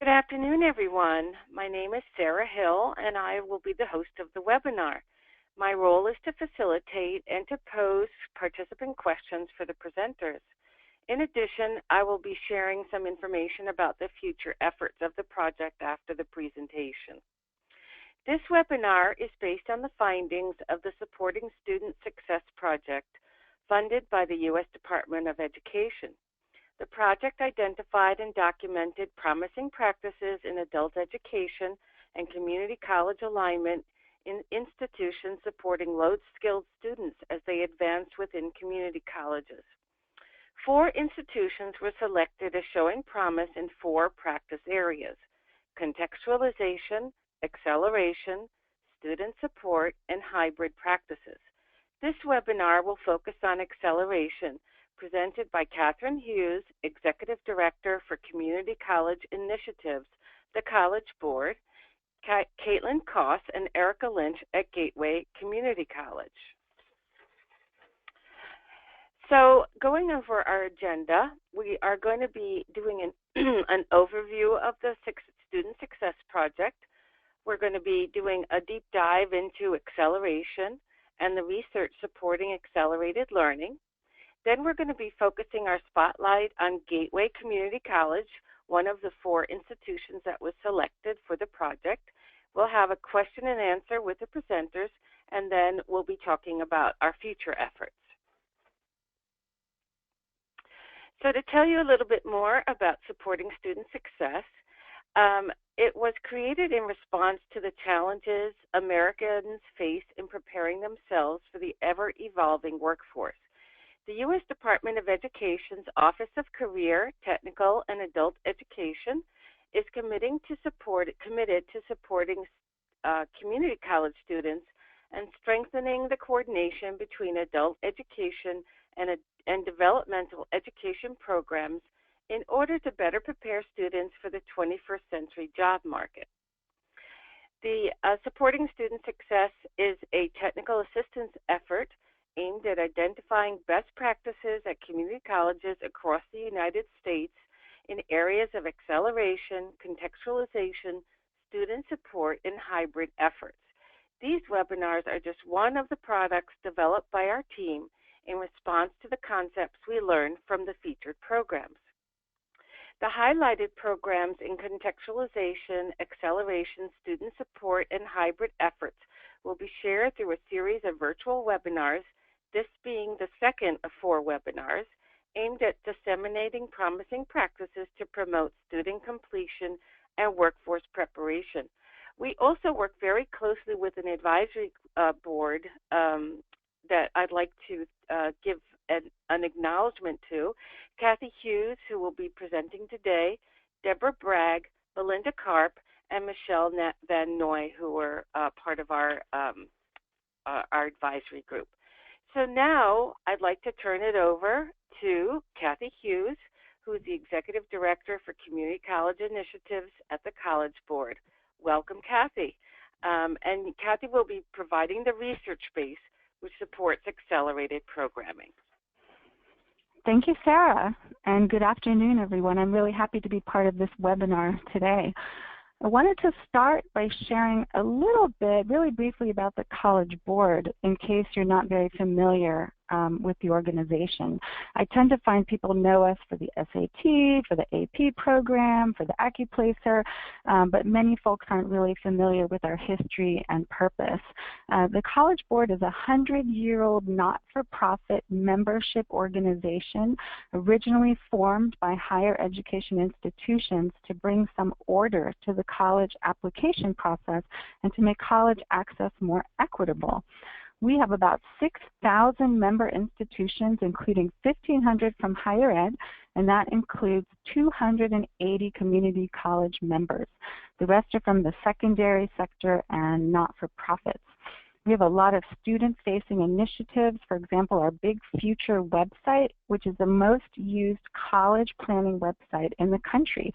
Good afternoon, everyone. My name is Sarah Hill, and I will be the host of the webinar. My role is to facilitate and to pose participant questions for the presenters. In addition, I will be sharing some information about the future efforts of the project after the presentation. This webinar is based on the findings of the Supporting Student Success Project, funded by the U.S. Department of Education. The project identified and documented promising practices in adult education and community college alignment in institutions supporting low-skilled students as they advance within community colleges. 4 institutions were selected as showing promise in 4 practice areas: contextualization, acceleration, student support, and hybrid practices. This webinar will focus on acceleration, presented by Catherine Hughes, Executive Director for Community College Initiatives, the College Board, Caitlin Koss and Erica Lynch at Gateway Community College. So going over our agenda, we are going to be doing an overview of the Student Success Project. We're going to be doing a deep dive into acceleration and the research supporting accelerated learning. Then we're going to be focusing our spotlight on Gateway Community College, one of the 4 institutions that was selected for the project. We'll have a question and answer with the presenters, and then we'll be talking about our future efforts. So to tell you a little bit more about supporting student success, it was created in response to the challenges Americans face in preparing themselves for the ever-evolving workforce. The U.S. Department of Education's Office of Career, Technical, and Adult Education is committed to supporting community college students and strengthening the coordination between adult education and developmental education programs in order to better prepare students for the 21st century job market. The Supporting Student Success is a technical assistance effort aimed at identifying best practices at community colleges across the United States in areas of acceleration, contextualization, student support, and hybrid efforts. These webinars are just one of the products developed by our team in response to the concepts we learned from the featured programs. The highlighted programs in contextualization, acceleration, student support, and hybrid efforts will be shared through a series of virtual webinars, this being the second of 4 webinars, aimed at disseminating promising practices to promote student completion and workforce preparation. We also work very closely with an advisory board that I'd like to give an acknowledgement to: Kathy Hughes, who will be presenting today, Deborah Bragg, Belinda Karp, and Michelle Van Noy, who are part of our advisory group. So now I'd like to turn it over to Kathy Hughes, who is the Executive Director for Community College Initiatives at the College Board. Welcome, Kathy. And Kathy will be providing the research base which supports accelerated programming. Thank you, Sarah, and good afternoon, everyone. I'm really happy to be part of this webinar today. I wanted to start by sharing a little bit, really briefly, about the College Board in case you're not very familiar with the organization. I tend to find people know us for the SAT, for the AP program, for the AccuPlacer, but many folks aren't really familiar with our history and purpose. The College Board is a 100-year-old not-for-profit membership organization originally formed by higher education institutions to bring some order to the college application process and to make college access more equitable. We have about 6,000 member institutions, including 1,500 from higher ed, and that includes 280 community college members. The rest are from the secondary sector and not-for-profits. We have a lot of student-facing initiatives. For example, our Big Future website, which is the most used college planning website in the country.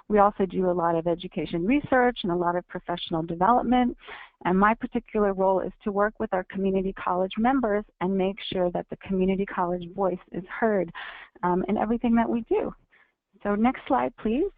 We also do a lot of education research and a lot of professional development. And my particular role is to work with our community college members and make sure that the community college voice is heard in everything that we do. So next slide, please.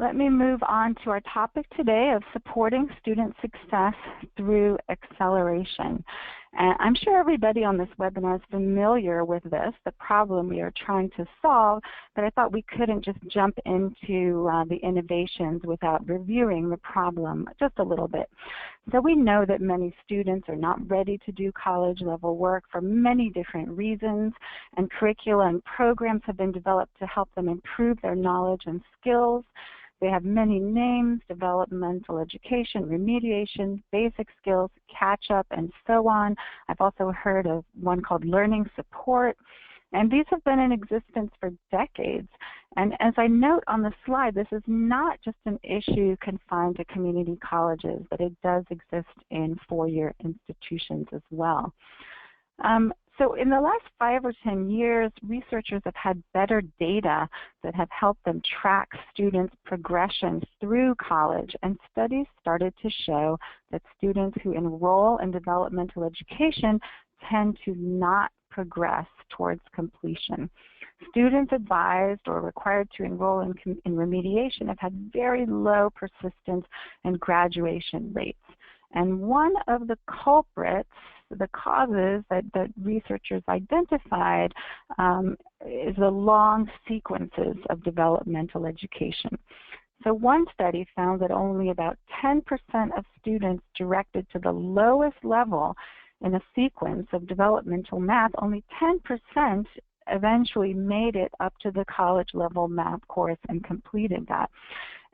Let me move on to our topic today of supporting student success through acceleration. And I'm sure everybody on this webinar is familiar with this, the problem we are trying to solve, but I thought we couldn't just jump into the innovations without reviewing the problem just a little bit. So we know that many students are not ready to do college-level work for many different reasons, and curricula and programs have been developed to help them improve their knowledge and skills. They have many names: developmental education, remediation, basic skills, catch-up, and so on. I've also heard of one called learning support. And these have been in existence for decades. And as I note on the slide, this is not just an issue confined to community colleges, but it does exist in four-year institutions as well. So in the last 5 or 10 years, researchers have had better data that have helped them track students' progression through college, and studies started to show that students who enroll in developmental education tend to not progress towards completion. Students advised or required to enroll in remediation have had very low persistence and graduation rates. And one of the culprits, the causes that researchers identified is the long sequences of developmental education. So one study found that only about 10% of students directed to the lowest level in a sequence of developmental math, only 10% eventually made it up to the college level math course and completed that.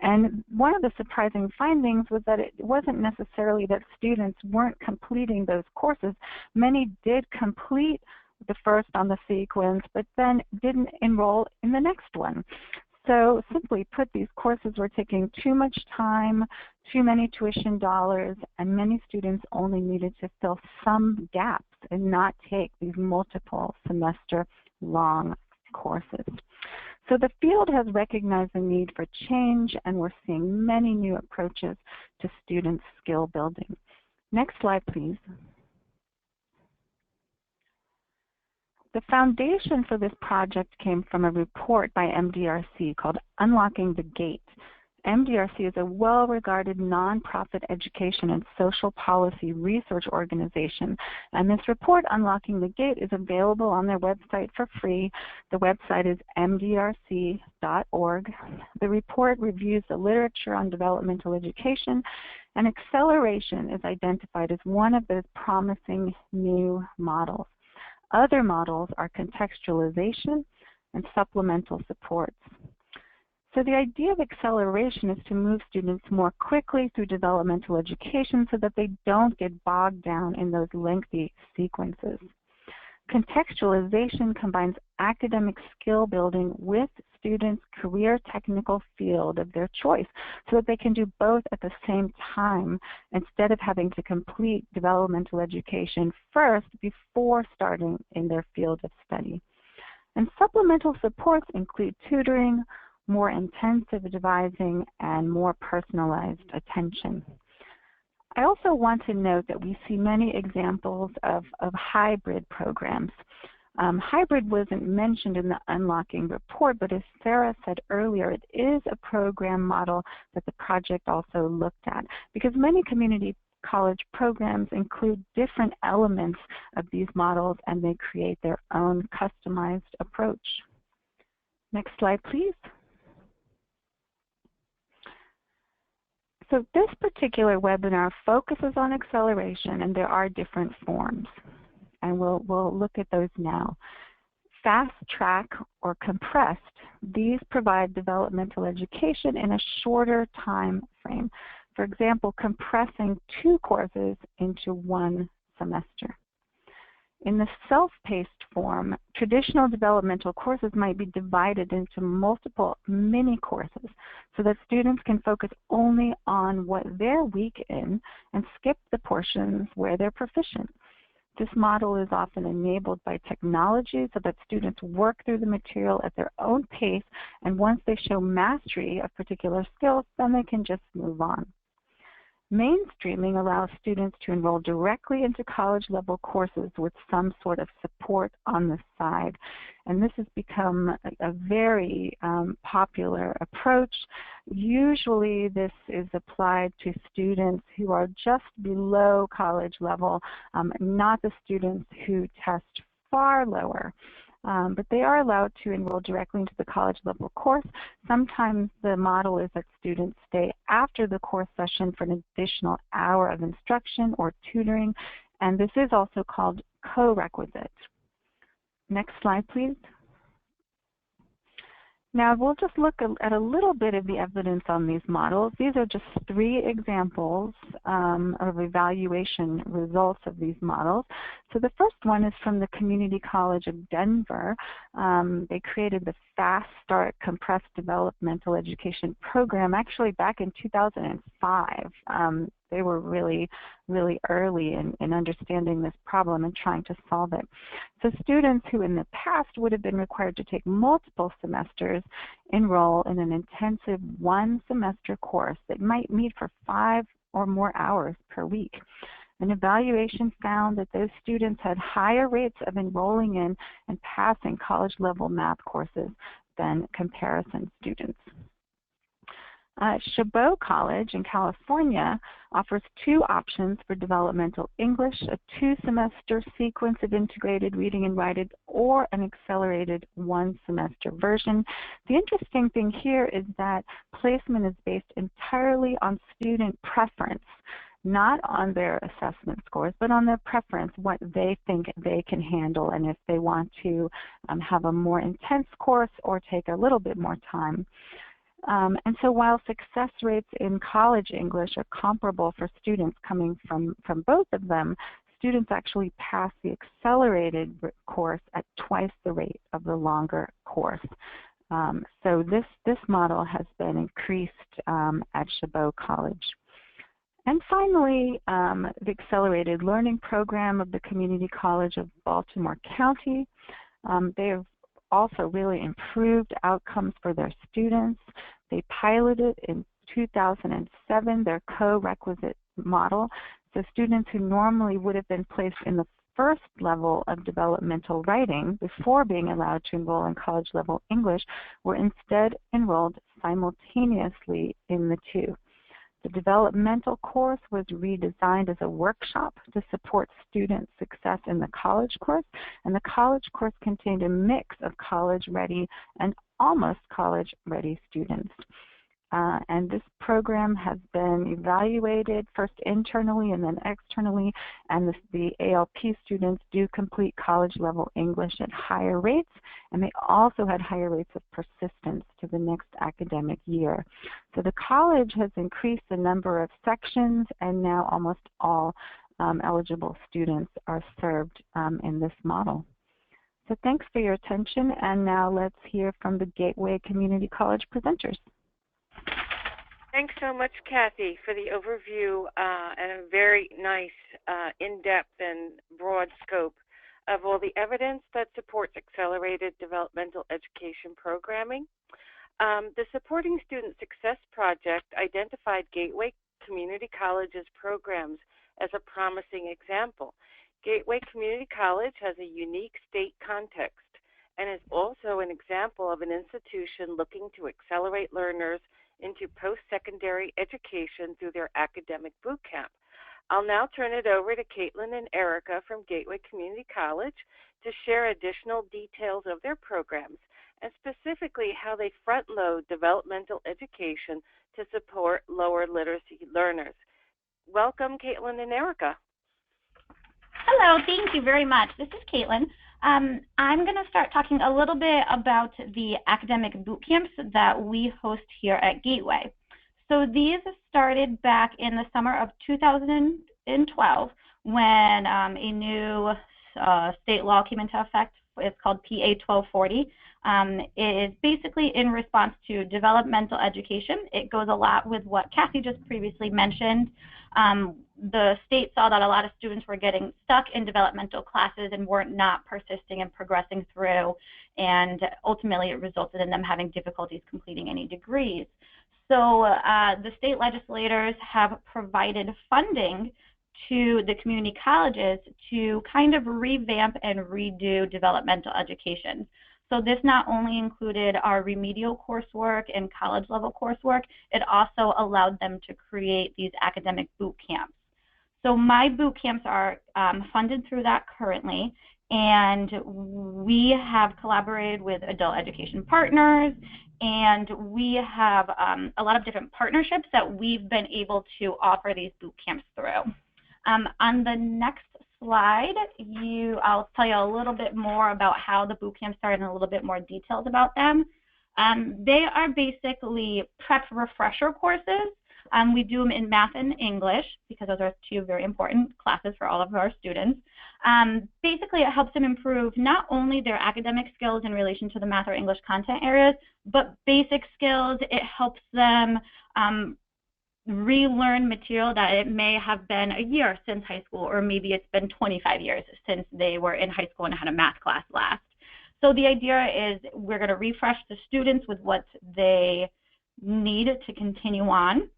And one of the surprising findings was that it wasn't necessarily that students weren't completing those courses. Many did complete the first on the sequence, but then didn't enroll in the next one. So simply put, these courses were taking too much time, too many tuition dollars, and many students only needed to fill some gaps and not take these multiple semester long courses. So the field has recognized the need for change, and we're seeing many new approaches to student skill building. Next slide, please. The foundation for this project came from a report by MDRC called Unlocking the Gate. MDRC is a well-regarded nonprofit education and social policy research organization, and this report, Unlocking the Gate, is available on their website for free. The website is mdrc.org. The report reviews the literature on developmental education, and acceleration is identified as one of those promising new models. Other models are contextualization and supplemental supports. So the idea of acceleration is to move students more quickly through developmental education so that they don't get bogged down in those lengthy sequences. Contextualization combines academic skill building with students' career technical field of their choice so that they can do both at the same time instead of having to complete developmental education first before starting in their field of study. And supplemental supports include tutoring, more intensive devising, and more personalized attention. I also want to note that we see many examples of hybrid programs. Hybrid wasn't mentioned in the Unlocking report, but as Sarah said earlier, it is a program model that the project also looked at, because many community college programs include different elements of these models, and they create their own customized approach. Next slide, please. So this particular webinar focuses on acceleration, and there are different forms. And we'll look at those now. Fast track or compressed, these provide developmental education in a shorter time frame. For example, compressing 2 courses into 1 semester. In the self-paced form, traditional developmental courses might be divided into multiple mini courses so that students can focus only on what they're weak in and skip the portions where they're proficient. This model is often enabled by technology so that students work through the material at their own pace, and once they show mastery of particular skills, then they can just move on. Mainstreaming allows students to enroll directly into college-level courses with some sort of support on the side. And this has become a very popular approach. Usually this is applied to students who are just below college level, not the students who test far lower. But they are allowed to enroll directly into the college level course. Sometimes the model is that students stay after the course session for an additional hour of instruction or tutoring, and this is also called co-requisite. Next slide, please. Now we'll just look at a little bit of the evidence on these models. These are just 3 examples of evaluation results of these models. So the first one is from the Community College of Denver. They created the Fast Start Compressed Developmental Education Program actually back in 2005. They were really early in understanding this problem and trying to solve it. So students who in the past would have been required to take multiple semesters enroll in an intensive 1-semester course that might meet for 5 or more hours per week. An evaluation found that those students had higher rates of enrolling in and passing college-level math courses than comparison students. Chabot College in California offers 2 options for developmental English, a 2-semester sequence of integrated reading and writing or an accelerated 1-semester version. The interesting thing here is that placement is based entirely on student preference, not on their assessment scores, but on their preference, what they think they can handle, and if they want to have a more intense course or take a little bit more time. And so while success rates in college English are comparable for students coming from both of them, students actually pass the accelerated course at twice the rate of the longer course. So this model has been increased at Chabot College. And finally, the Accelerated Learning Program of the Community College of Baltimore County. They have also really improved outcomes for their students. They piloted in 2007 their co-requisite model. So students who normally would have been placed in the first level of developmental writing before being allowed to enroll in college level English were instead enrolled simultaneously in the 2. The developmental course was redesigned as a workshop to support student success in the college course, and the college course contained a mix of college-ready and almost college-ready students. And this program has been evaluated first internally and then externally, and the ALP students do complete college-level English at higher rates, and they also had higher rates of persistence to the next academic year. So the college has increased the number of sections, and now almost all eligible students are served in this model. So thanks for your attention, and now let's hear from the Gateway Community College presenters. Thanks so much, Kathy, for the overview and a very nice, in-depth and broad scope of all the evidence that supports accelerated developmental education programming. The Supporting Student Success Project identified Gateway Community College's programs as a promising example. Gateway Community College has a unique state context and is also an example of an institution looking to accelerate learners into post-secondary education through their academic boot camp. I'll now turn it over to Caitlin and Erica from Gateway Community College to share additional details of their programs and specifically how they front-load developmental education to support lower literacy learners. Welcome, Caitlin and Erica. Hello, thank you very much. This is Caitlin. I'm going to start talking a little bit about the academic boot camps that we host here at Gateway. So these started back in the summer of 2012 when a new state law came into effect. It's called PA 1240. It is basically in response to developmental education. It goes a lot with what Kathy just previously mentioned. The state saw that a lot of students were getting stuck in developmental classes and were not persisting and progressing through, and ultimately it resulted in them having difficulties completing any degrees. So the state legislators have provided funding to the community colleges to kind of revamp and redo developmental education. So this not only included our remedial coursework and college level coursework, it also allowed them to create these academic boot camps. So my boot camps are funded through that currently, and we have collaborated with adult education partners, and we have a lot of different partnerships that we've been able to offer these boot camps through. On the next slide, I'll tell you a little bit more about how the boot camps started and a little bit more details about them. They are basically prep refresher courses. We do them in math and English because those are two very important classes for all of our students. Basically, it helps them improve not only their academic skills in relation to the math or English content areas, but basic skills. It helps them relearn material that it may have been a year since high school, or maybe it's been 25 years since they were in high school and had a math class last. So the idea is we're going to refresh the students with what they need to continue on.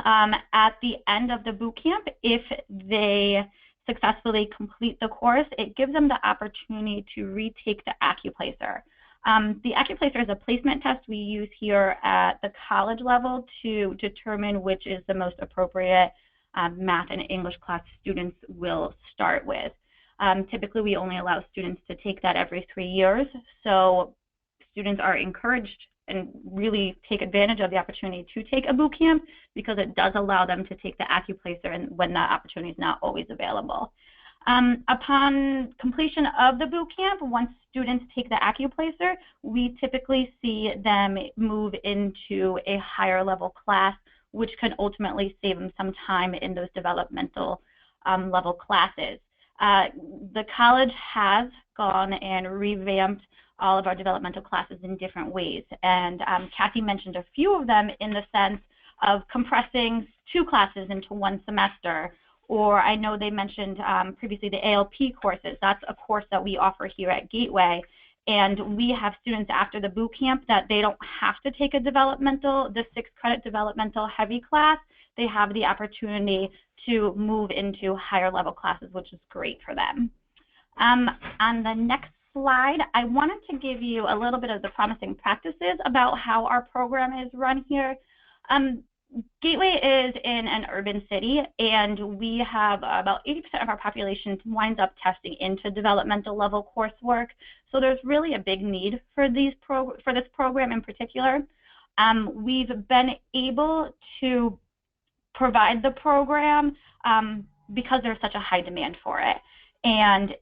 At the end of the boot camp, if they successfully complete the course, it gives them the opportunity to retake the AccuPlacer. The AccuPlacer is a placement test we use here at the college level to determine which is the most appropriate math and English class students will start with. Typically, we only allow students to take that every 3 years, so students are encouraged and really take advantage of the opportunity to take a boot camp because it does allow them to take the AccuPlacer and when that opportunity is not always available. Upon completion of the boot camp, once students take the AccuPlacer, we typically see them move into a higher level class, which can ultimately save them some time in those developmental level classes. The college has gone and revamped all of our developmental classes in different ways, and Kathy mentioned a few of them in the sense of compressing 2 classes into 1 semester. Or I know they mentioned previously the ALP courses. That's a course that we offer here at Gateway. And we have students after the boot camp that they don't have to take the 6-credit developmental heavy class. They have the opportunity to move into higher level classes, which is great for them. On the next slide, I wanted to give you a little bit of the promising practices about how our program is run here. Gateway is in an urban city, and we have about 80% of our population winds up testing into developmental level coursework. So there's really a big need for this program in particular. We've been able to provide the program because there's such a high demand for it, and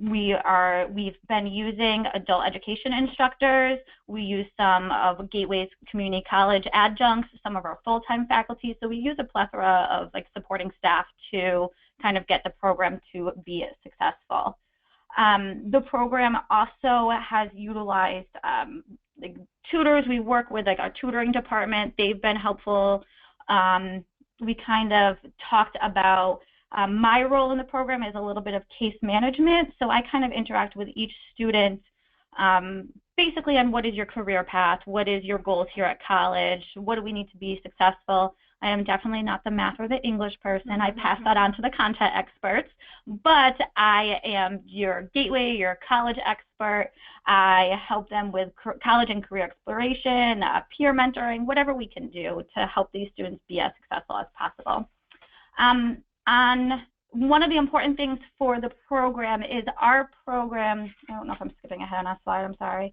we've been using adult education instructors. We use some of Gateway's community college adjuncts, some of our full-time faculty. So we use a plethora of supporting staff to kind of get the program to be successful. The program also has utilized tutors. We work with our tutoring department. They've been helpful. We kind of talked about my role in the program is a little bit of case management, so I kind of interact with each student basically on what is your career path, what is your goals here at college, what do we need to be successful. I am definitely not the math or the English person. I pass that on to the content experts, but I am your Gateway, your college expert. I help them with college and career exploration, peer mentoring, whatever we can do to help these students be as successful as possible. One of the important things for the program is our program, I don't know if I'm skipping ahead on a slide, I'm sorry.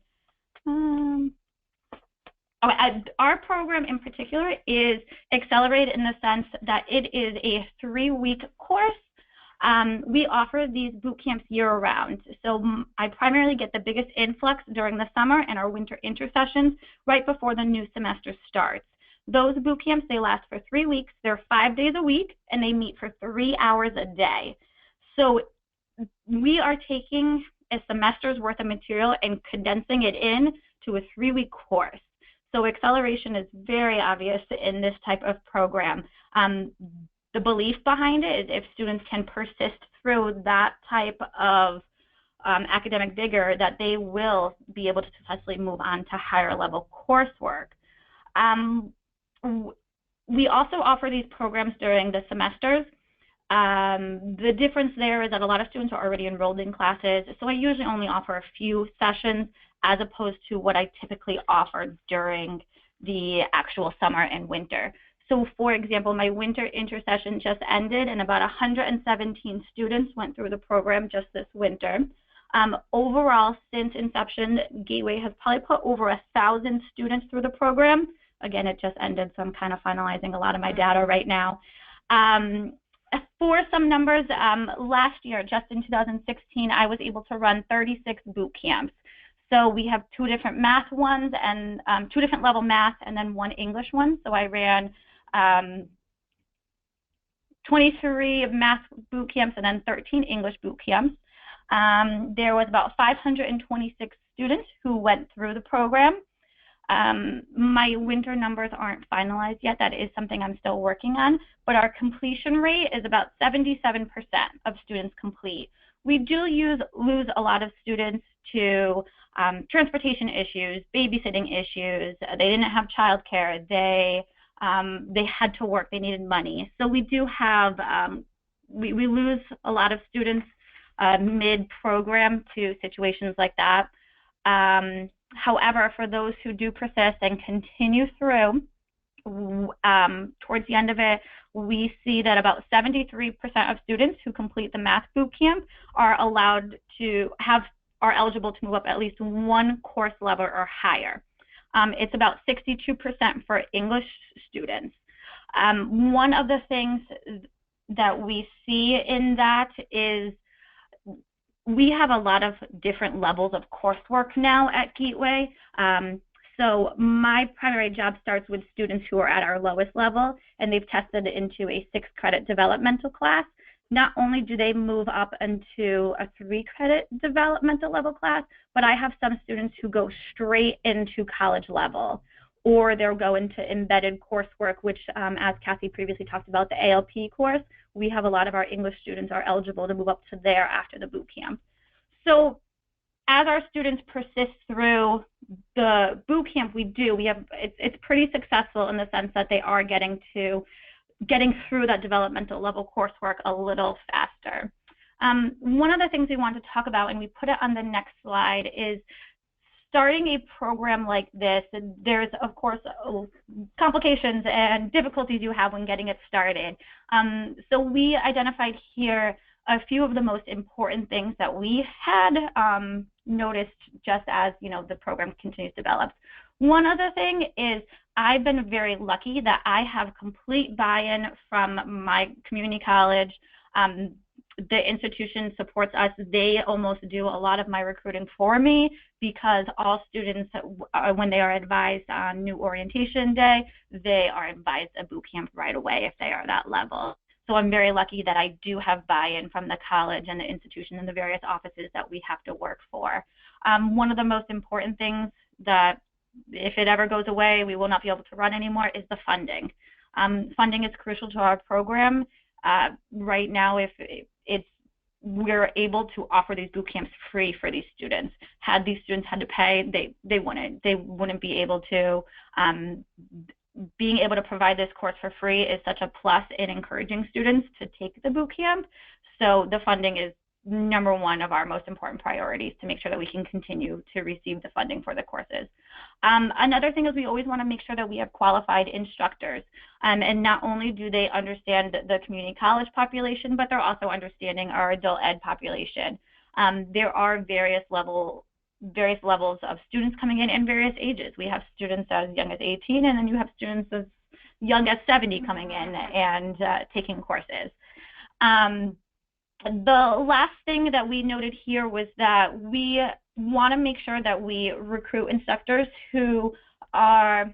Our program in particular is accelerated in the sense that it is a 3-week course. We offer these boot camps year-round. So I primarily get the biggest influx during the summer and our winter intersessions right before the new semester starts. Those boot camps, they last for 3 weeks. They're 5 days a week, and they meet for 3 hours a day. So we are taking a semester's worth of material and condensing it in to a 3-week course. So acceleration is very obvious in this type of program. The belief behind it is if students can persist through that type of academic vigor, that they will be able to successfully move on to higher level coursework. We also offer these programs during the semesters. The difference there is that a lot of students are already enrolled in classes, so I usually only offer a few sessions as opposed to what I typically offer during the actual summer and winter. So for example, my winter intersession just ended and about 117 students went through the program just this winter. Overall, since inception, Gateway has probably put over 1,000 students through the program. Again, it just ended, so I'm kind of finalizing a lot of my data right now. For some numbers, last year, just in 2016, I was able to run 36 boot camps. So we have 2 different math ones and 2 different level math and then 1 English one. So I ran 23 math boot camps and then 13 English boot camps. There was about 526 students who went through the program. My winter numbers aren't finalized yet. That is something I'm still working on, but our completion rate is about 77% of students complete. We do lose a lot of students to transportation issues, babysitting issues. They didn't have childcare. They had to work. They needed money. So we do have, we lose a lot of students mid-program to situations like that. However, for those who do persist and continue through, towards the end of it, we see that about 73% of students who complete the math boot camp are eligible to move up at least 1 course level or higher. It's about 62% for English students. One of the things that we see in that is we have a lot of different levels of coursework now at Gateway. So my primary job starts with students who are at our lowest level, and they've tested into a 6-credit developmental class. Not only do they move up into a 3-credit developmental level class, but I have some students who go straight into college level, or they'll go into embedded coursework, which, as Kathy previously talked about, the ALP course, we have a lot of our English students are eligible to move up to there after the boot camp. So as our students persist through the boot camp it's pretty successful in the sense that they are getting through that developmental level coursework a little faster. One of the things we want to talk about, and we put it on the next slide, is starting a program like this. There's, of course, complications and difficulties you have when getting it started. So we identified here a few of the most important things that we had noticed just as the program continues to develop. One other thing is I've been very lucky that I have complete buy-in from my community college. The institution supports us. They almost do a lot of my recruiting for me because all students, when they are advised on new orientation day, they are advised a boot camp right away if they are that level. So I'm very lucky that I do have buy-in from the college and the institution and the various offices that we have to work for. One of the most important things that if it ever goes away, we will not be able to run anymore is the funding. Funding is crucial to our program. Right now, we're able to offer these boot camps free for these students. Had these students had to pay, they wouldn't be able to. Being able to provide this course for free is such a plus in encouraging students to take the boot camp. So the funding is #1 of our most important priorities to make sure that we can continue to receive the funding for the courses. Another thing is we always want to make sure that we have qualified instructors, and not only do they understand the community college population, but they're also understanding our adult ed population. There are various levels of students coming in various ages. We have students as young as 18, and then you have students as young as 70 coming in and taking courses. The last thing that we noted here was that we want to make sure that we recruit instructors who are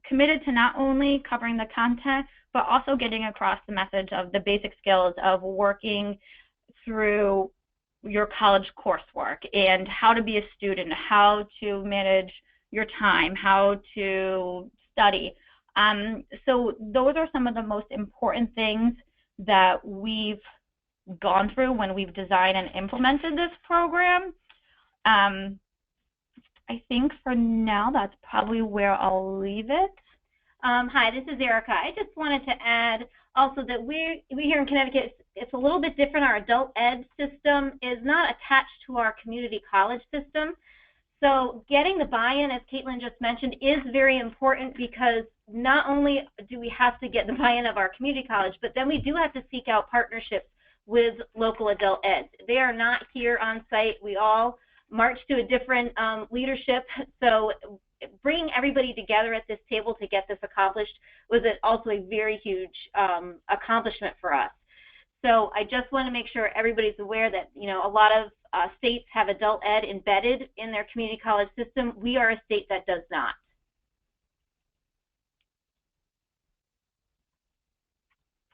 committed to not only covering the content, but also getting across the message of the basic skills of working through your college coursework and how to be a student, how to manage your time, how to study. So those are some of the most important things that we've gone through when we've designed and implemented this program. I think for now that's probably where I'll leave it. Hi, this is Erica. I just wanted to add also that we here in Connecticut, it's a little bit different. Our adult ed system is not attached to our community college system. So getting the buy-in, as Caitlin just mentioned, is very important because not only do we have to get the buy-in of our community college, but then we do have to seek out partnerships with local adult eds. They are not here on site. We all march to a different leadership. So bringing everybody together at this table to get this accomplished was also a very huge accomplishment for us. So I just want to make sure everybody's aware that, you know, a lot of states have adult ed embedded in their community college system. We are a state that does not.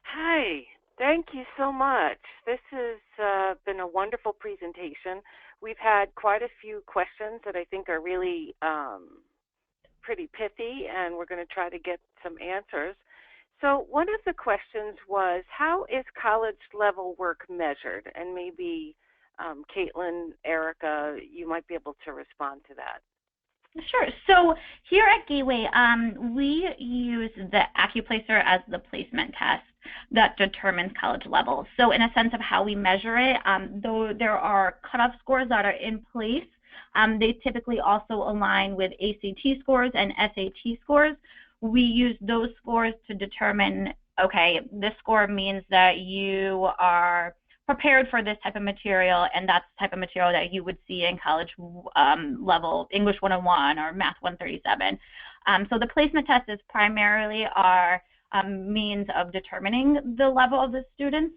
Hi, thank you so much. This has been a wonderful presentation. We've had quite a few questions that I think are really pretty pithy, and we're going to try to get some answers. So one of the questions was, how is college level work measured? And maybe Caitlin, Erica, you might be able to respond to that. Sure. So here at Gateway, we use the AccuPlacer as the placement test that determines college level. So in a sense of how we measure it, though there are cutoff scores that are in place, they typically also align with ACT scores and SAT scores. We use those scores to determine, okay, this score means that you are prepared for this type of material, and that's the type of material that you would see in college level English 101 or Math 137. So the placement test is primarily our means of determining the level of the students.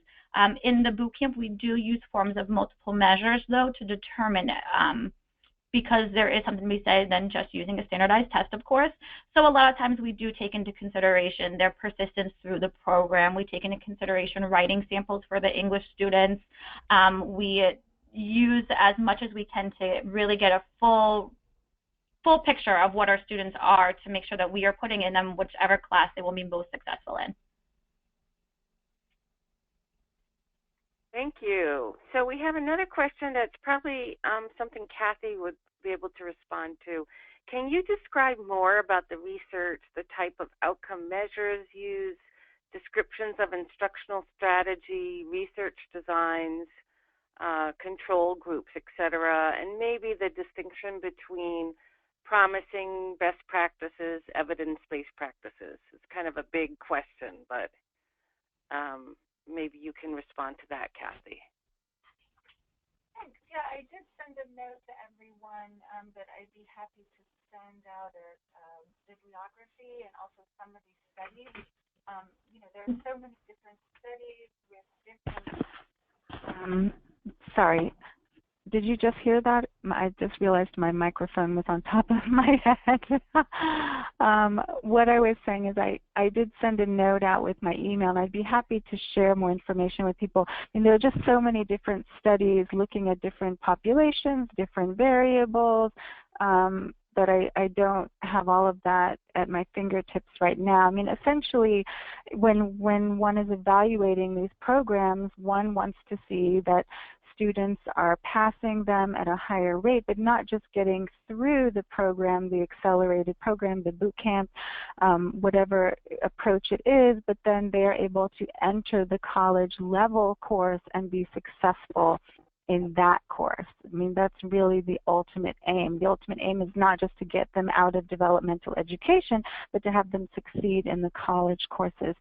In the boot camp, we do use forms of multiple measures, though, to determine it, because there is something to be said than just using a standardized test, of course. So a lot of times we do take into consideration their persistence through the program. We take into consideration writing samples for the English students. We use as much as we can to really get a full picture of what our students are to make sure that we are putting in them whichever class they will be most successful in. Thank you. So we have another question that's probably something Kathy would be able to respond to. Can you describe more about the research, the type of outcome measures used, descriptions of instructional strategy, research designs, control groups, etc., and maybe the distinction between promising best practices, evidence-based practices? It's kind of a big question, but maybe you can respond to that, Kathy. Thanks. Yeah, I did send a note to everyone that I'd be happy to send out a bibliography and also some of these studies. You know, there are so many different studies with different. Sorry. Did you just hear that? I just realized my microphone was on top of my head. What I was saying is I did send a note out with my email, and I'd be happy to share more information with people. And there are just so many different studies looking at different populations, different variables, but I don't have all of that at my fingertips right now. I mean, essentially, when one is evaluating these programs, one wants to see that students are passing them at a higher rate, but not just getting through the program, the accelerated program, the boot camp, whatever approach it is, but then they are able to enter the college level course and be successful in that course. I mean, that's really the ultimate aim. The ultimate aim is not just to get them out of developmental education, but to have them succeed in the college courses.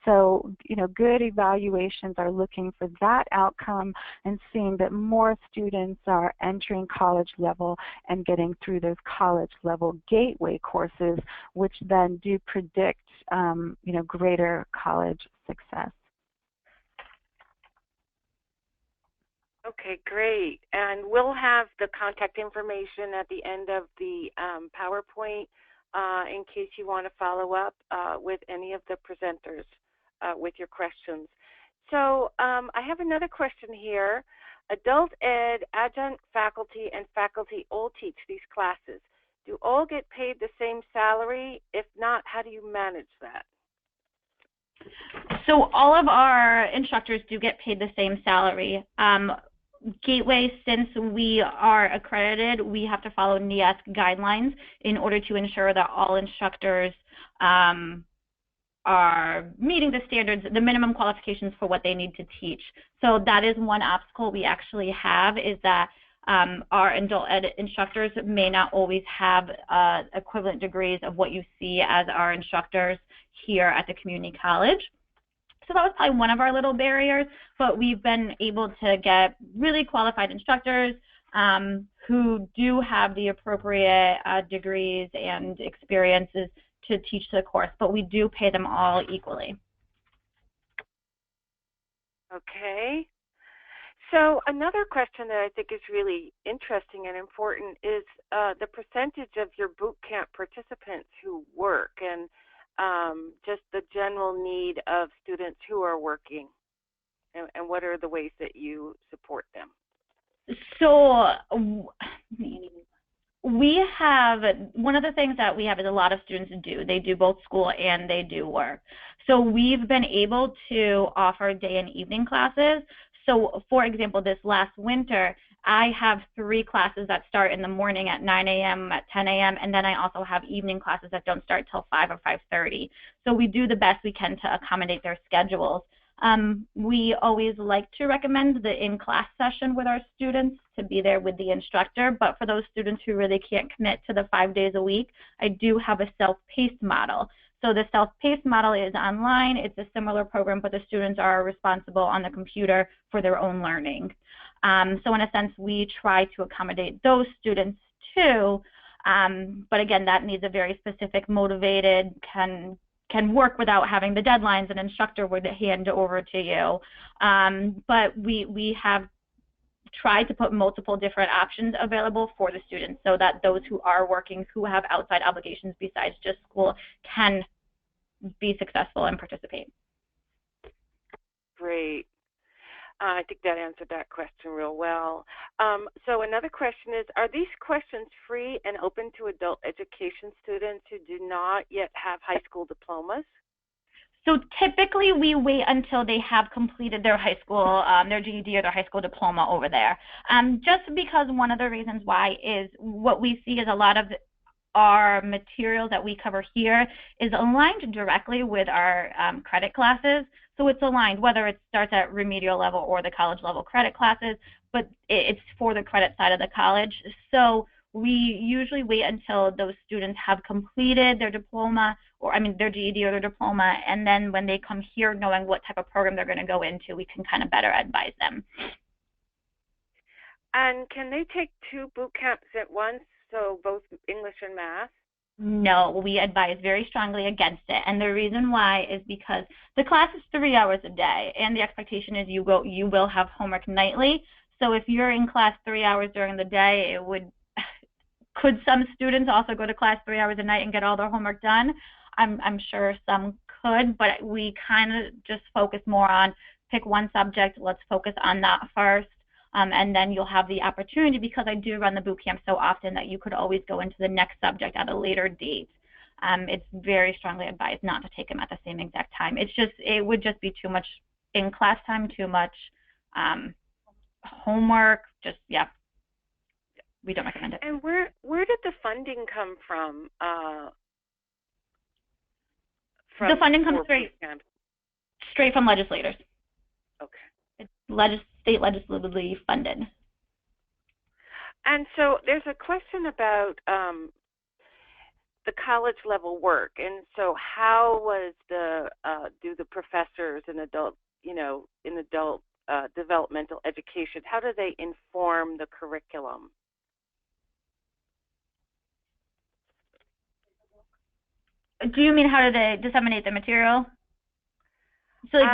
So, you know, good evaluations are looking for that outcome and seeing that more students are entering college level and getting through those college level gateway courses, which then do predict, you know, greater college success. Okay, great. And we'll have the contact information at the end of the PowerPoint in case you want to follow up with any of the presenters with your questions. So I have another question here. Adult ed, adjunct faculty, and faculty all teach these classes. Do all get paid the same salary? If not, how do you manage that? So all of our instructors do get paid the same salary. Gateway, since we are accredited, we have to follow NEASC guidelines in order to ensure that all instructors are meeting the standards, the minimum qualifications for what they need to teach. So that is one obstacle we actually have, is that our adult ed instructors may not always have equivalent degrees of what you see as our instructors here at the community college. So that was probably one of our little barriers, but we've been able to get really qualified instructors who do have the appropriate degrees and experiences to teach the course, but we do pay them all equally. Okay. So another question that I think is really interesting and important is the percentage of your boot camp participants who work, and just the general need of students who are working, and what are the ways that you support them? So we have, one of the things that we have is a lot of students do. They do both school and they do work. So we've been able to offer day and evening classes. So for example, this last winter, I have 3 classes that start in the morning at 9 a.m., at 10 a.m., and then I also have evening classes that don't start till 5 or 5:30. So we do the best we can to accommodate their schedules. We always like to recommend the in-class session with our students to be there with the instructor, but for those students who really can't commit to the 5 days a week, I do have a self-paced model. So the self-paced model is online. It's a similar program, but the students are responsible on the computer for their own learning. So in a sense, we try to accommodate those students too, but again, that needs a very specific, motivated, can work without having the deadlines an instructor would hand over to you. But we have tried to put multiple different options available for the students so that those who are working, who have outside obligations besides just school, can be successful and participate. Great. I think that answered that question real well. So another question is, are these questions free and open to adult education students who do not yet have high school diplomas? So typically we wait until they have completed their high school, their GED or their high school diploma over there. Just because one of the reasons why is what we see is a lot of our material that we cover here is aligned directly with our credit classes. So it's aligned, whether it starts at remedial level or the college level credit classes, but it's for the credit side of the college. So we usually wait until those students have completed their diploma, or their GED or their diploma, and then when they come here knowing what type of program they're going to go into, we can kind of better advise them. And can they take 2 boot camps at once, so both English and math? No, we advise very strongly against it, and the reason why is because the class is 3 hours a day, and the expectation is you will have homework nightly. So if you're in class 3 hours during the day, could some students also go to class 3 hours a night and get all their homework done? I'm sure some could, but we kind of just focus more on pick one subject, let's focus on that first, and then you'll have the opportunity, because I do run the boot camp so often, that you could always go into the next subject at a later date. It's very strongly advised not to take them at the same exact time. It would just be too much in class time, too much homework, we don't recommend it. And where did the funding come from? The funding comes straight from legislators. Okay. It's state legislatively funded. And so there's a question about the college level work, and so how was do the professors in adult developmental education, how do they inform the curriculum? Do you mean how do they disseminate the material? So like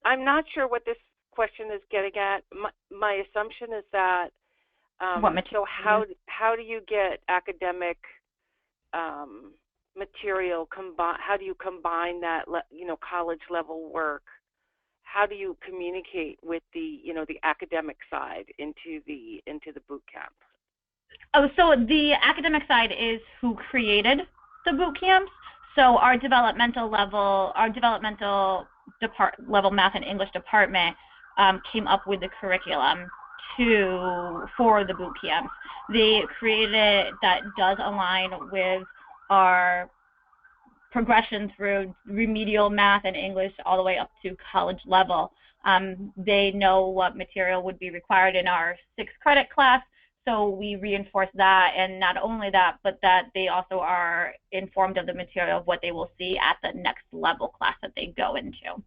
I'm not sure what this question is getting at. My assumption is that what material? So how do you get academic material how do you combine that college level work? How do you communicate with the academic side into the boot camp? Oh, so the academic side is who created the boot camps. So our developmental level math and English department came up with the curriculum for the boot camps. They created it that does align with our progression through remedial math and English all the way up to college level. They know what material would be required in our 6 credit class, so we reinforce that, and not only that, but that they also are informed of the material of what they will see at the next level class that they go into.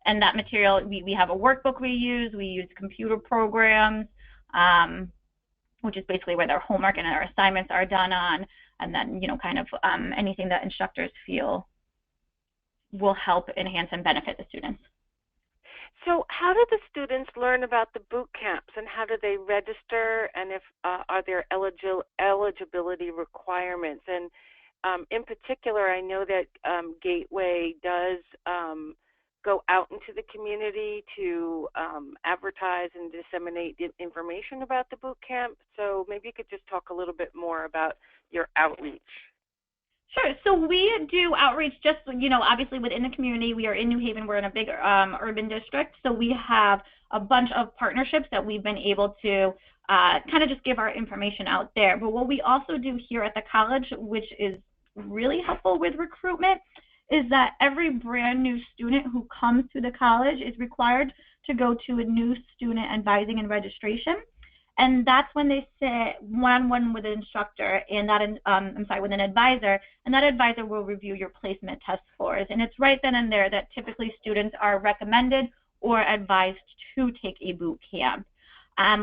And that material, we have a workbook we use computer programs, which is basically where their homework and their assignments are done on, and then, kind of anything that instructors feel will help enhance and benefit the students. So how do the students learn about the boot camps, and how do they register, and if are there eligibility requirements? And in particular, I know that Gateway does go out into the community to advertise and disseminate information about the boot camp. So maybe you could just talk a little bit more about your outreach. Sure. So we do outreach just, obviously within the community. We are in New Haven. We're in a big urban district. So we have a bunch of partnerships that we've been able to kind of just give our information out there. But what we also do here at the college, which is really helpful with recruitment, is that every brand new student who comes to the college is required to go to a new student advising and registration. And that's when they sit one-on-one with an instructor and with an advisor, and that advisor will review your placement test scores. And it's right then and there that typically students are recommended or advised to take a boot camp.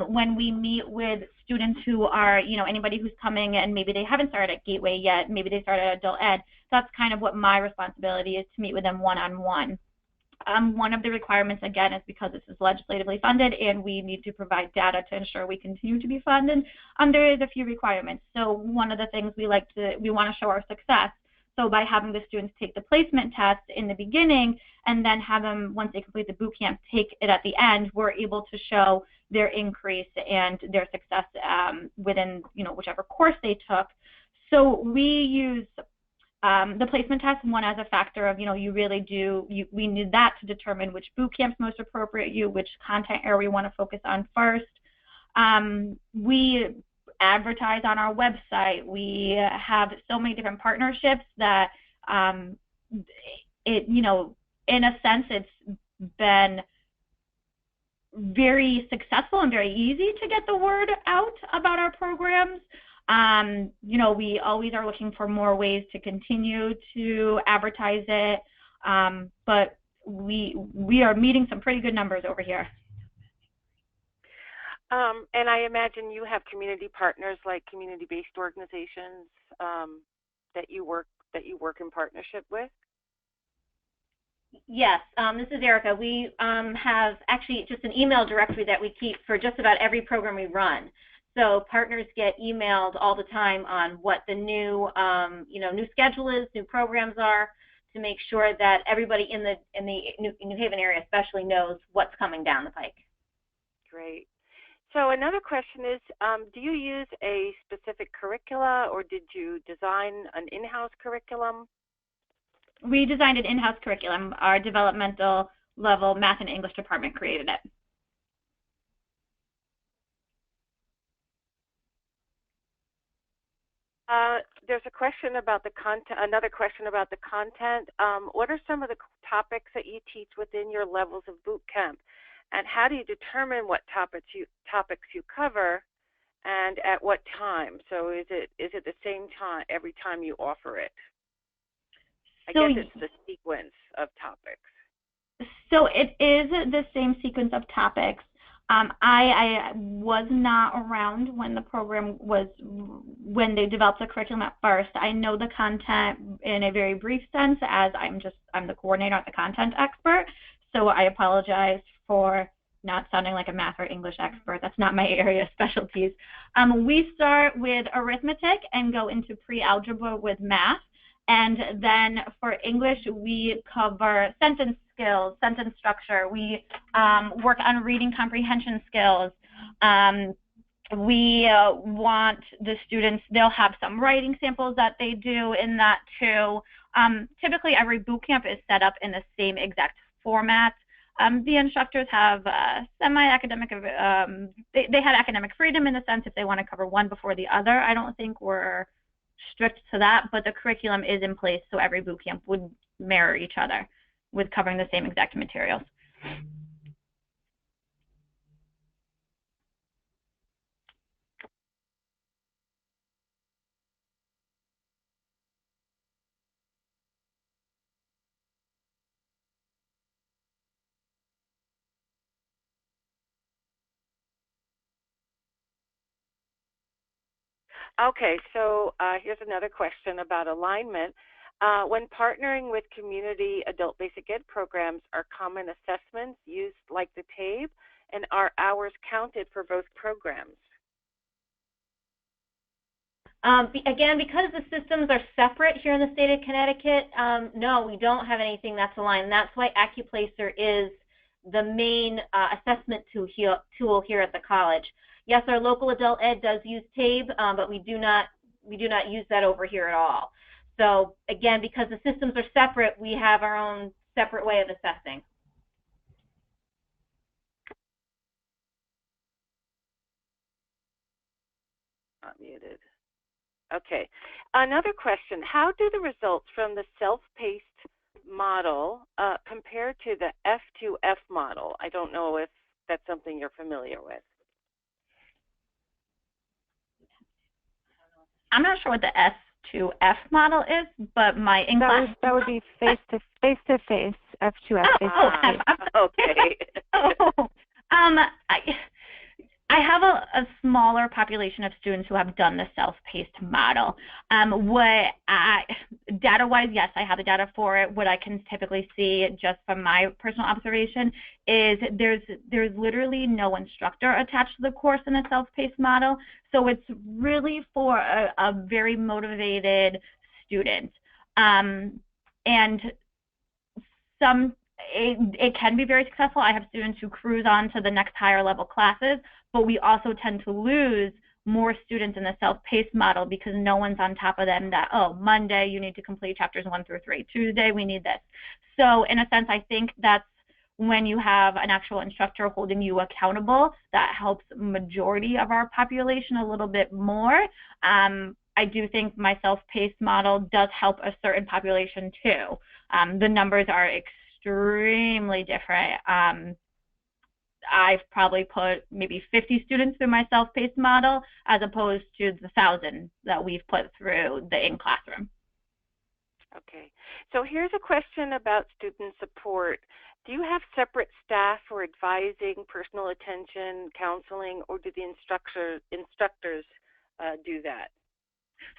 When we meet with students who are, anybody who's coming and maybe they haven't started at Gateway yet, maybe they started at adult ed, that's kind of what my responsibility is, to meet with them one-on-one. One of the requirements, again, is because this is legislatively funded and we need to provide data to ensure we continue to be funded, there is a few requirements. So one of the things we want to show our success. So by having the students take the placement test in the beginning and then have them, once they complete the boot camp, take it at the end, we're able to show their increase and their success within, whichever course they took. So we use the placement test, one, as a factor of, we need that to determine which boot camp's most appropriate which content area we want to focus on first. We advertise on our website. We have so many different partnerships that, in a sense, it's been very successful and very easy to get the word out about our programs. We always are looking for more ways to continue to advertise it, but we are meeting some pretty good numbers over here. And I imagine you have community partners, like community-based organizations that you work in partnership with. Yes, this is Erica. We have actually just an email directory that we keep for just about every program we run. So partners get emailed all the time on what the new, new schedule is, new programs are, to make sure that everybody in the New Haven area especially knows what's coming down the pike. Great. So another question is, do you use a specific curricula, or did you design an in-house curriculum? We designed an in-house curriculum. Our developmental level math and English department created it. There's a question about the content. Another question about the content. What are some of the topics that you teach within your levels of boot camp, and how do you determine what topics you cover, and at what time? So is it the same time every time you offer it? I guess it's the sequence of topics. So it is the same sequence of topics. I was not around when the program when they developed the curriculum at first. I know the content in a very brief sense, as I'm the coordinator, not the content expert. So I apologize for not sounding like a math or English expert. That's not my area of specialties. We start with arithmetic and go into pre-algebra with math. And then for English, we cover sentence skills, sentence structure. We work on reading comprehension skills. We want the students, they'll have some writing samples that they do in that too. Typically, every boot camp is set up in the same exact format. The instructors have semi-academic, they have academic freedom in the sense if they want to cover one before the other. I don't think we're strict to that, but the curriculum is in place so every boot camp would mirror each other with covering the same exact materials. Okay, so here's another question about alignment. When partnering with community adult basic ed programs, are common assessments used like the TABE, and are hours counted for both programs? Again, because the systems are separate here in the state of Connecticut, no, we don't have anything that's aligned. That's why AccuPlacer is the main assessment tool here at the college. Yes, our local adult ed does use TABE, but we do not use that over here at all. So again, because the systems are separate, we have our own separate way of assessing. Not muted. Okay. Another question, how do the results from the self-paced model compare to the F2F model? I don't know if that's something you're familiar with. I'm not sure what the S2F model is, but my in-class... That would be face-to-face, F2F, face-to-face. Okay. I have a smaller population of students who have done the self-paced model. Data-wise, yes, I have the data for it. What I can typically see just from my personal observation is there's literally no instructor attached to the course in a self-paced model. So it's really for a very motivated student. And it can be very successful. I have students who cruise on to the next higher level classes, but we also tend to lose more students in the self-paced model because no one's on top of them that, oh, Monday you need to complete chapters 1 through 3. Tuesday we need this. So in a sense, I think that's when you have an actual instructor holding you accountable, that helps majority of our population a little bit more. I do think my self-paced model does help a certain population too. The numbers are extremely different. I've probably put maybe 50 students through my self-paced model as opposed to the 1,000 that we've put through the in-classroom. Okay. So here's a question about student support. Do you have separate staff for advising, personal attention, counseling, or do the instructors do that?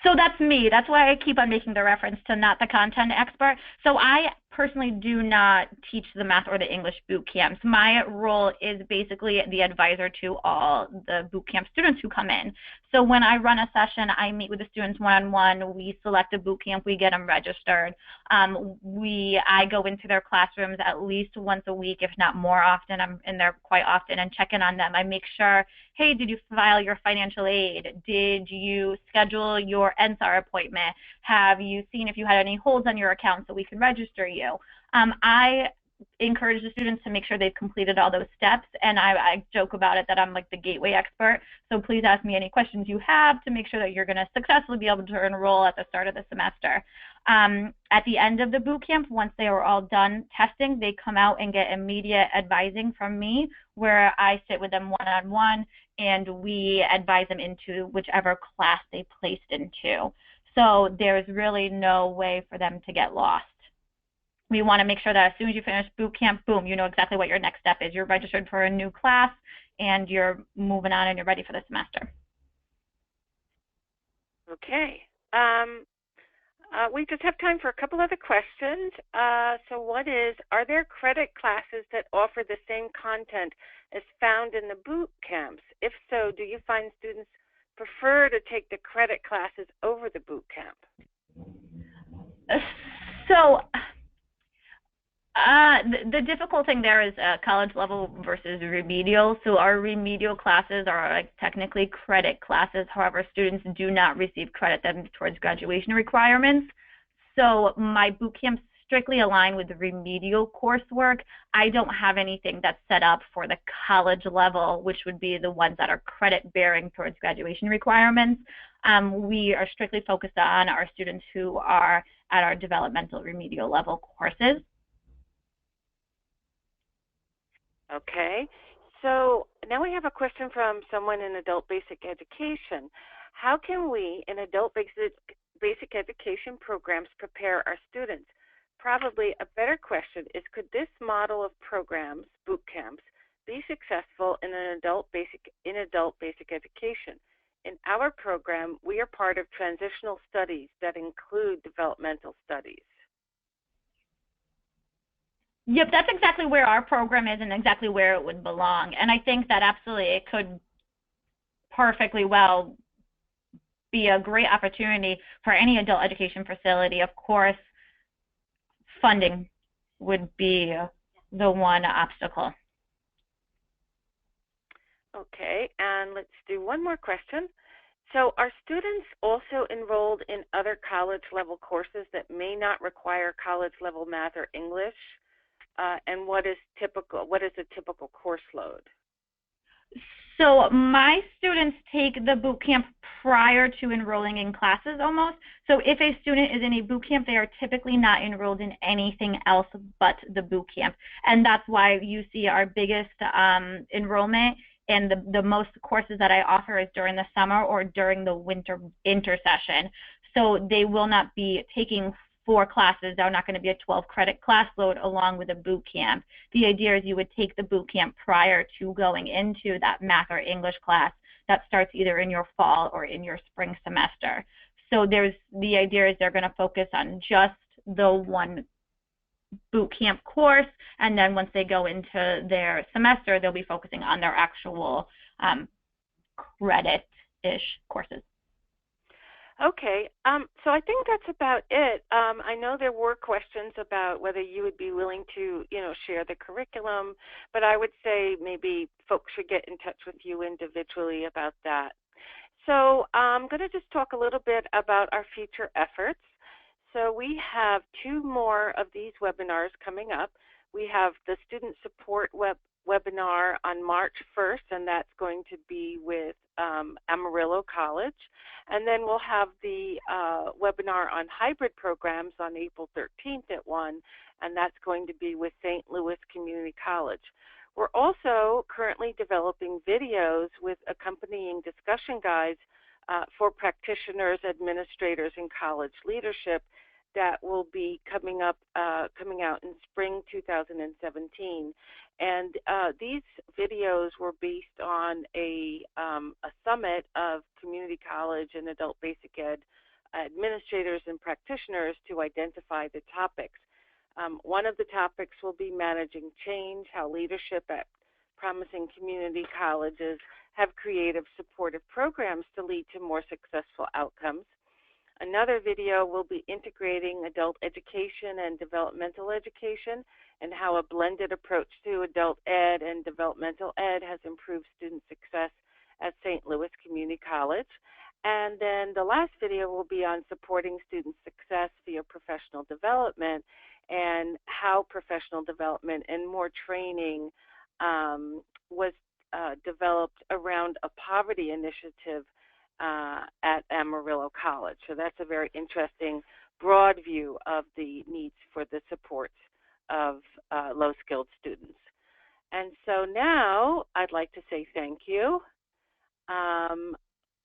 So that's me. That's why I keep on making the reference to not the content expert. So I personally do not teach the math or the English boot camps. My role is basically the advisor to all the boot camp students who come in. So when I run a session, I meet with the students one-on-one. We select a boot camp. We get them registered. I go into their classrooms at least once a week, if not more often. I'm in there quite often and check in on them. I make sure, hey, did you file your financial aid? Did you schedule your NSAR appointment? Have you seen if you had any holds on your account so we can register you? I encourage the students to make sure they've completed all those steps, and I joke about it that I'm like the gateway expert, so please ask me any questions you have to make sure that you're going to successfully be able to enroll at the start of the semester. At the end of the boot camp, once they are all done testing, they come out and get immediate advising from me, where I sit with them one-on-one and we advise them into whichever class they placed into. So there's really no way for them to get lost. We want to make sure that as soon as you finish boot camp, boom, you know exactly what your next step is. You're registered for a new class and you're moving on and you're ready for the semester. Okay. We just have time for a couple other questions. So one is, are there credit classes that offer the same content as found in the boot camps? If so, do you find students prefer to take the credit classes over the boot camp? So the difficult thing there is college level versus remedial. So our remedial classes are technically credit classes. However, students do not receive credit them towards graduation requirements. So my boot camp strictly align with the remedial coursework. I don't have anything that's set up for the college level, which would be the ones that are credit-bearing towards graduation requirements. We are strictly focused on our students who are at our developmental remedial level courses. Okay, so now we have a question from someone in adult basic education. How can we in adult basic education programs prepare our students? Probably a better question is, could this model of programs, boot camps, be successful in adult basic education? In our program, we are part of transitional studies that include developmental studies. Yep, that's exactly where our program is and exactly where it would belong. And I think that absolutely it could perfectly well be a great opportunity for any adult education facility. Of course, funding would be the one obstacle. Okay, and let's do one more question. So are students also enrolled in other college level courses that may not require college level math or English? And what is a typical course load? So my students take the boot camp prior to enrolling in classes almost. So if a student is in a boot camp, they are typically not enrolled in anything else but the boot camp. And that's why you see our biggest enrollment and the most courses that I offer is during the summer or during the winter intersession. So they will not be taking 4 classes. They're not going to be a 12-credit class load along with a boot camp. The idea is you would take the boot camp prior to going into that math or English class that starts either in your fall or in your spring semester. So the idea is they're going to focus on just the one boot camp course, and then once they go into their semester, they'll be focusing on their actual credit-ish courses. Okay, so I think that's about it. I know there were questions about whether you would be willing to, share the curriculum, but I would say maybe folks should get in touch with you individually about that. So I'm going to just talk a little bit about our future efforts. So we have 2 more of these webinars coming up. We have the Student Support webinar on March 1st, and that's going to be with Amarillo College. And then we'll have the webinar on hybrid programs on April 13th at 1, and that's going to be with St. Louis Community College. We're also currently developing videos with accompanying discussion guides for practitioners, administrators, and college leadership that will be coming out in spring 2017. And these videos were based on a summit of community college and adult basic ed administrators and practitioners to identify the topics. One of the topics will be managing change, how leadership at promising community colleges have creative supportive programs to lead to more successful outcomes. Another video will be integrating adult education and developmental education and how a blended approach to adult ed and developmental ed has improved student success at St. Louis Community College. And then the last video will be on supporting student success via professional development and how professional development and more training was developed around a poverty initiative at Amarillo College. So that's a very interesting, broad view of the needs for the supports of low-skilled students. And so now I'd like to say thank you.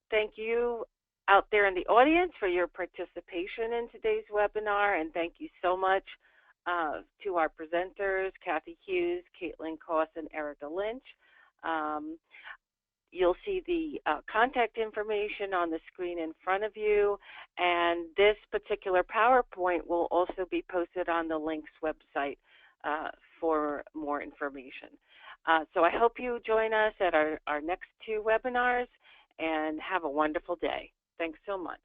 Thank you out there in the audience for your participation in today's webinar, and thank you so much to our presenters, Kathy Hughes, Caitlin Koss, and Erica Lynch. You'll see the contact information on the screen in front of you, and this particular PowerPoint will also be posted on the LINCS website for more information. So I hope you join us at our next 2 webinars, and have a wonderful day. Thanks so much.